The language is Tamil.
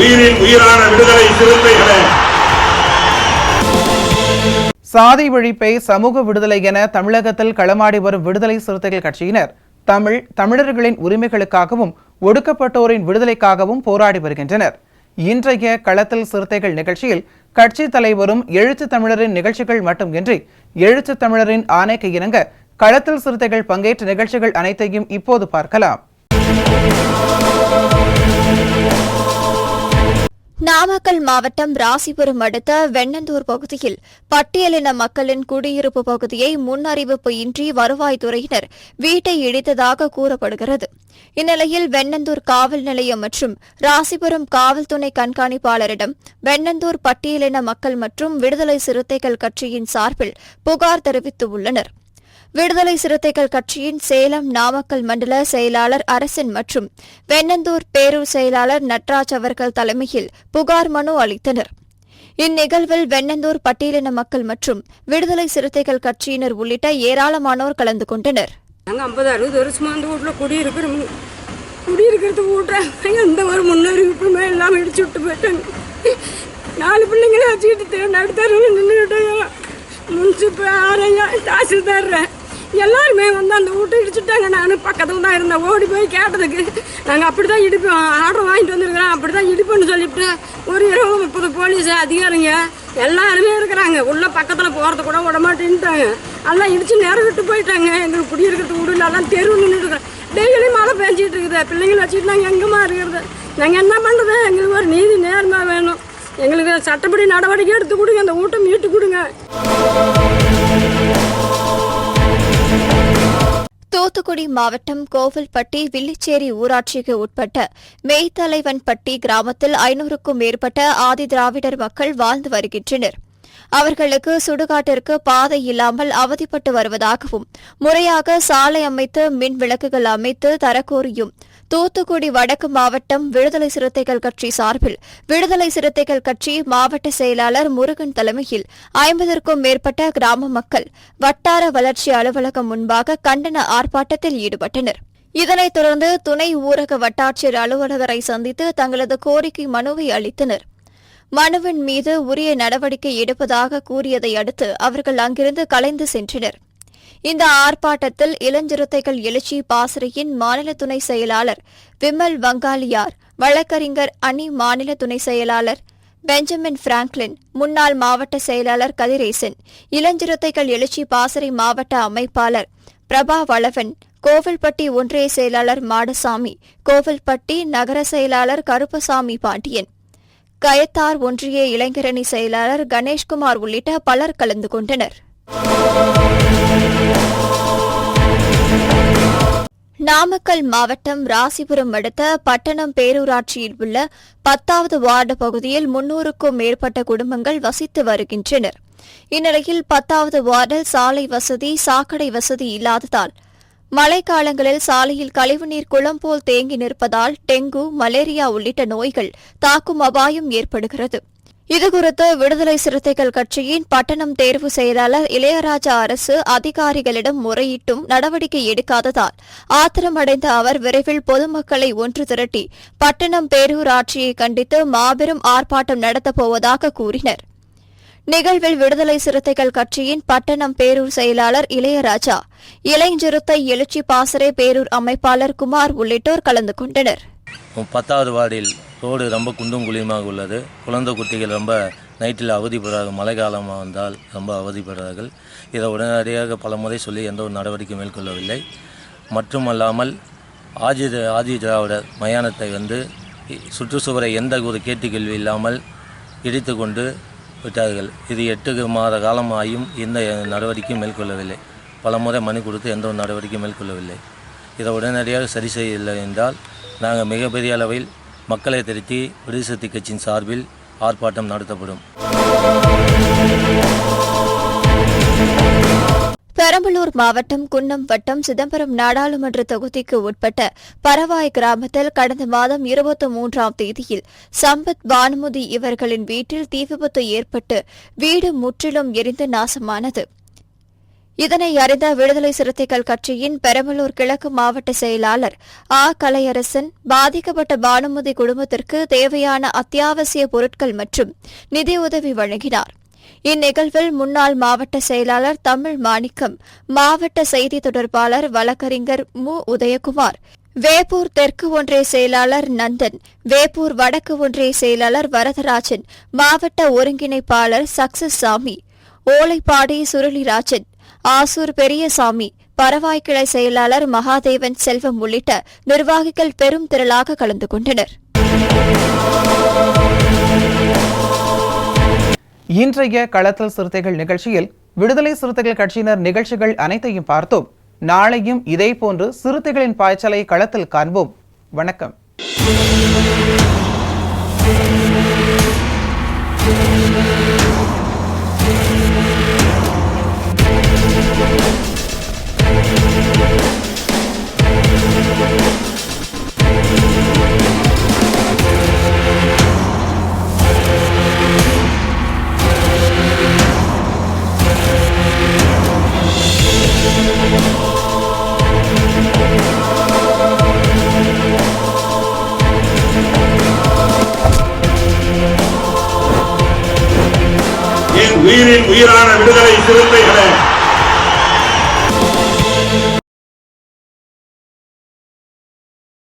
உயிரின் உயிரான விடுதலை சிறுத்தைகளே, சாதி ஒழிப்பை சமூக விடுதலை என தமிழகத்தில் களமாடி வரும் விடுதலை சிறுத்தைகள் கட்சியினர் தமிழர்களின் உரிமைகளுக்காகவும் ஒடுக்கப்பட்டோரின் விடுதலைக்காகவும் போராடி வருகின்றனர். இன்றைய களத்தில் சிறுத்தைகள் நிகழ்ச்சியில் கட்சி தலைவரும் எழுத்து தமிழரின் நிகழ்ச்சிகள் மட்டுமின்றி எழுத்து தமிழரின் ஆணைக்கு இணங்க களத்தில் சிறுத்தைகள் பங்கேற்ற நிகழ்ச்சிகள் அனைத்தையும் இப்போது பார்க்கலாம். நாமக்கல் மாவட்டம் ராசிபுரம் அடுத்த வெண்ணந்தூர் பகுதியில் பட்டியலின மக்களின் குடியிருப்பு பகுதியை முன்னறிவிப்பு இன்றி வருவாய்த்துறையினர் வீட்டை இடித்ததாக கூறப்படுகிறது. இந்நிலையில் வெண்ணந்தூர் காவல் நிலையம் மற்றும் ராசிபுரம் காவல் துணை கண்காணிப்பாளரிடம் வெண்ணந்தூர் பட்டியலின மக்கள் மற்றும் விடுதலை சிறுத்தைகள் கட்சியின் சார்பில் புகார் தெரிவித்துள்ளனர். விடுதலை சிறுத்தைகள் கட்சியின் சேலம் நாமக்கல் மண்டல செயலாளர் அரசன் மற்றும் வெண்ணந்தூர் பேரூர் செயலாளர் நட்ராஜ் அவர்கள் தலைமையில் புகார் மனு அளித்தனர். இந்நிகழ்வில் வெண்ணந்தூர் பட்டியலின மக்கள் மற்றும் விடுதலை சிறுத்தைகள் கட்சியினர் உள்ளிட்ட ஏராளமானோர் கலந்து கொண்டனர். நாங்கள் 50-60 வருஷமா அந்த வீட்டில் குடியிருக்கிறது வீட்டை எந்த ஒரு முன்னறிவிப்புமே எல்லாம் இடிச்சு விட்டு போயிட்டாங்க. 4 பிள்ளைங்களே வச்சுக்கிட்டு நடுத்தருவில் நின்றுக்கிட்டாங்க. முன்சிப்பு ஆரையா தாசில்தார் எல்லாருமே வந்து அந்த வீட்டை இடிச்சுட்டாங்க. நானும் பக்கத்தில் தான் இருந்தேன். ஓடி போய் கேட்டதுக்கு நாங்கள் அப்படி தான் இடிப்போம், ஆர்டர் வாங்கிட்டு வந்துருக்கிறோம், அப்படி தான் இடிப்போன்னு சொல்லிவிட்டு ஒரு 20-30 போலீஸ் அதிகாரிங்க எல்லாருமே இருக்கிறாங்க. உள்ள பக்கத்தில் போகிறது கூட விடமாட்டேன்ட்டாங்க. எல்லாம் இடிச்சு நேரம் விட்டு போயிட்டாங்க. எங்களுக்கு குடியிருக்கிறது வீடு எல்லாம் தெருவு நின்றுட்டு இருக்கிறோம். டெய்லி மழை பெஞ்சிட்டு இருக்குது. பிள்ளைங்களை வச்சுட்டு நாங்கள் எங்கேமா இருக்கிறது? நாங்கள் என்ன பண்ணுறது? எங்களுக்கு ஒரு நீதி நேர்மை வேணும். எங்களுக்கு சட்டப்படி நடவடிக்கை எடுத்து கொடுங்க. அந்த வீட்டை மீட்டு கொடுங்க. தூத்துக்குடி மாவட்டம் கோவில்பட்டி வில்லிச்சேரி ஊராட்சிக்கு உட்பட்ட மெய்த்தலைவன்பட்டி கிராமத்தில் 500க்கும் மேற்பட்ட ஆதி திராவிடர் மக்கள் வாழ்ந்து வருகின்றனர். அவர்களுக்கு சுடுகாட்டிற்கு பாதை இல்லாமல் அவதிப்பட்டு வருவதாகவும் முறையாக சாலை அமைத்து மின் விளக்குகள் அமைத்து தரக்கோரியும் தூத்துக்குடி வடக்கு மாவட்டம் விடுதலை சிறுத்தைகள் கட்சி சார்பில் விடுதலை சிறுத்தைகள் கட்சி மாவட்ட செயலாளர் முருகன் தலைமையில் 50க்கும் மேற்பட்ட கிராம மக்கள் வட்டார வளர்ச்சி அலுவலகம் முன்பாக கண்டன ஆர்ப்பாட்டத்தில் ஈடுபட்டனர். இதனைத் தொடர்ந்து துணை ஊரக வட்டாட்சியர் அலுவலகரை சந்தித்து தங்களது கோரிக்கை மனுவை அளித்தனர். மனுவின் மீது உரிய நடவடிக்கை எடுப்பதாக கூறியதை அடுத்து அவர்கள் அங்கிருந்து கலைந்து சென்றனர். இந்த ஆர்ப்பாட்டத்தில் இளஞ்சிறுத்தைகள் எழுச்சி பாசறையின் மாநில துணை செயலாளர் விமல் வங்காளியார், வழக்கறிஞர் அணி மாநில துணை செயலாளர் பெஞ்சமின் பிராங்க்லின், முன்னாள் மாவட்ட செயலாளர் கதிரேசன், இளஞ்சிறுத்தைகள் எழுச்சி பாசறை மாவட்ட அமைப்பாளர் பிரபா வளவன், கோவில்பட்டி ஒன்றிய செயலாளர் மாடசாமி, கோவில்பட்டி நகர செயலாளர் கருப்பசாமி பாண்டியன், கயத்தார் ஒன்றிய இளைஞரணி செயலாளர் கணேஷ்குமார் உள்ளிட்ட பலர் கலந்து கொண்டனர். நாமக்கல் மாவட்டம் ராசிபுரம் அடுத்த பட்டணம் பேரூராட்சியில் உள்ள 10வது வார்டு பகுதியில் 300க்கும் மேற்பட்ட குடும்பங்கள் வசித்து வருகின்றனர். இந்நிலையில் 10வது வார்டில் சாலை வசதி, சாக்கடை வசதி இல்லாததால் மழைக்காலங்களில் சாலையில் கழிவுநீர் குளம் போல் தேங்கி நிற்பதால் டெங்கு, மலேரியா உள்ளிட்ட நோய்கள் தாக்கும் அபாயம் ஏற்படுகிறது. இதுகுறித்து விடுதலை சிறுத்தைகள் கட்சியின் பட்டணம் தேர்வு செயலாளர் இளையராஜா அரசு அதிகாரிகளிடம் முறையிட்டும் நடவடிக்கை எடுக்காததால் ஆத்திரமடைந்த அவர் விரைவில் பொதுமக்களை ஒன்று திரட்டி பட்டணம் பேரூராட்சியை கண்டித்து மாபெரும் ஆர்ப்பாட்டம் நடத்தப்போவதாக கூறினர். நிகழ்வில் விடுதலை சிறுத்தைகள் கட்சியின் பட்டணம் பேரூர் செயலாளர் இளையராஜா, இளைஞிறுத்தை எழுச்சி பாசறை பேரூர் அமைப்பாளர் குமார் உள்ளிட்டோர் கலந்து கொண்டனர். 10வது வார்டில் ரோடு ரொம்ப குண்டும் குழியுமாக உள்ளது. குழந்தை குட்டிகள் ரொம்ப நைட்டில் அவதிப்படுறார்கள். மழை காலமாக வந்தால் ரொம்ப அவதிப்படுறார்கள். இதை உடனடியாக பல முறை சொல்லி எந்த ஒரு நடவடிக்கை மேற்கொள்ளவில்லை. மட்டுமல்லாமல் ஆதி திராவிடர் மயானத்தை சுற்றுச்சுவரை எந்த ஒரு கேட்டுக்கேள்வி இல்லாமல் இடித்து கொண்டு விட்டார்கள். இது 8 மாத காலமாயும் எந்த நடவடிக்கையும் மேற்கொள்ளவில்லை. பல முறை மனு கொடுத்து எந்த ஒரு நடவடிக்கையும் மேற்கொள்ளவில்லை. இதை உடனடியாக சரி செய்யவில்லை என்றால் நாங்கள் மிகப்பெரிய அளவில் மக்களை திரட்டி விடுதலை சிறுத்தை கட்சியின் சார்பில் ஆர்ப்பாட்டம் நடத்தப்படும். பெரம்பலூர் மாவட்டம் குன்னம் வட்டம் சிதம்பரம் நாடாளுமன்ற தொகுதிக்கு உட்பட்ட பரவாய் கிராமத்தில் கடந்த மாதம் 23ஆம் தேதியில் சம்பத் பானுமதி இவர்களின் வீட்டில் தீ விபத்து ஏற்பட்டு வீடு முற்றிலும் எரிந்து நாசமானது. இதனை அறிந்த விடுதலை சிறுத்தைகள் கட்சியின் பெரம்பலூர் கிழக்கு மாவட்ட செயலாளர் ஆ. கலையரசன் பாதிக்கப்பட்ட பானுமதி குடும்பத்திற்கு தேவையான அத்தியாவசிய பொருட்கள் மற்றும் நிதியுதவி வழங்கினார். இந்நிகழ்வில் முன்னாள் மாவட்ட செயலாளர் தமிழ் மாணிக்கம், மாவட்ட செய்தி தொடர்பாளர் வழக்கறிஞர் மு. உதயகுமார், வேப்பூர் தெற்கு ஒன்றிய செயலாளர் நந்தன், வேப்பூர் வடக்கு ஒன்றிய செயலாளர் வரதராஜன், மாவட்ட ஒருங்கிணைப்பாளர் சக்சஸ் சாமி, ஓலைப்பாடி சுருளிராஜன், ஆசூர் பெரியசாமி, பரவாய் கிளை செயலாளர் மகாதேவன் செல்வம் உள்ளிட்ட நிர்வாகிகள் பெரும் திரளாக கலந்து கொண்டனர். இன்றைய களத்தல் சிறுத்தைகள் நிகழ்ச்சியில் விடுதலை சிறுத்தைகள் கட்சியினர் நிகழ்ச்சிகள் அனைத்தையும் பார்த்தோம். நாளையும் இதேபோன்று சிறுத்தைகளின் பாய்ச்சலை களத்தில் காண்போம். வணக்கம். உயிரின் உயிரான விடுதலை சிறுத்தைகளே,